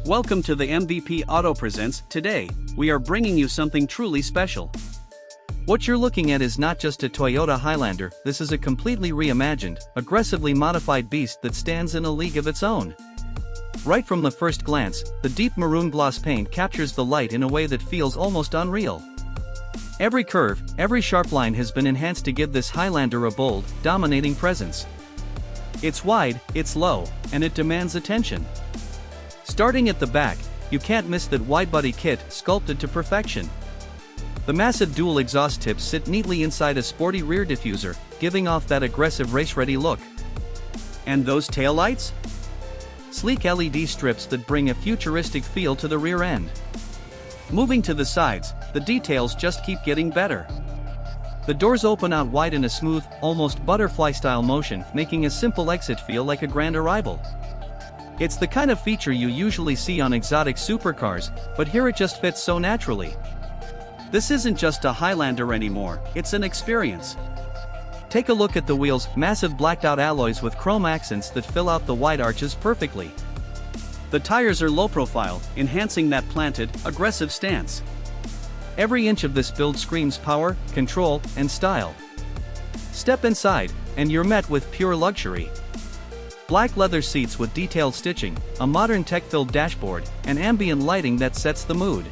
Welcome to the MVP Auto Presents. Today, we are bringing you something truly special. What you're looking at is not just a Toyota Highlander, this is a completely reimagined, aggressively modified beast that stands in a league of its own. Right from the first glance, the deep maroon gloss paint captures the light in a way that feels almost unreal. Every curve, every sharp line has been enhanced to give this Highlander a bold, dominating presence. It's wide, it's low, and it demands attention. Starting at the back, you can't miss that Widebody kit sculpted to perfection. The massive dual exhaust tips sit neatly inside a sporty rear diffuser, giving off that aggressive race-ready look. And those taillights? Sleek LED strips that bring a futuristic feel to the rear end. Moving to the sides, the details just keep getting better. The doors open out wide in a smooth, almost butterfly-style motion, making a simple exit feel like a grand arrival. It's the kind of feature you usually see on exotic supercars, but here it just fits so naturally. This isn't just a Highlander anymore, it's an experience. Take a look at the wheels, massive blacked-out alloys with chrome accents that fill out the wide arches perfectly. The tires are low profile, enhancing that planted, aggressive stance. Every inch of this build screams power, control, and style. Step inside, and you're met with pure luxury. Black leather seats with detailed stitching, a modern tech-filled dashboard, and ambient lighting that sets the mood.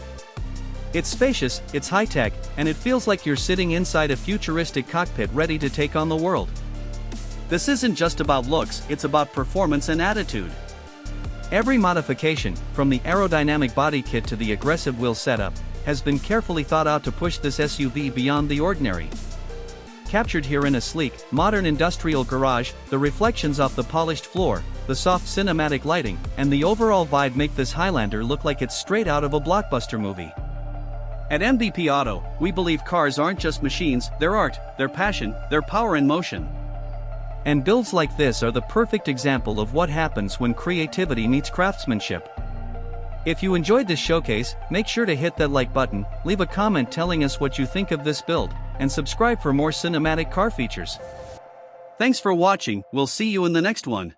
It's spacious, it's high-tech, and it feels like you're sitting inside a futuristic cockpit ready to take on the world. This isn't just about looks, it's about performance and attitude. Every modification, from the aerodynamic body kit to the aggressive wheel setup, has been carefully thought out to push this SUV beyond the ordinary. Captured here in a sleek, modern industrial garage, the reflections off the polished floor, the soft cinematic lighting, and the overall vibe make this Highlander look like it's straight out of a blockbuster movie. At MVP Auto, we believe cars aren't just machines, they're art, they're passion, they're power in motion. And builds like this are the perfect example of what happens when creativity meets craftsmanship. If you enjoyed this showcase, make sure to hit that like button, leave a comment telling us what you think of this build, and subscribe for more cinematic car features. Thanks for watching, we'll see you in the next one.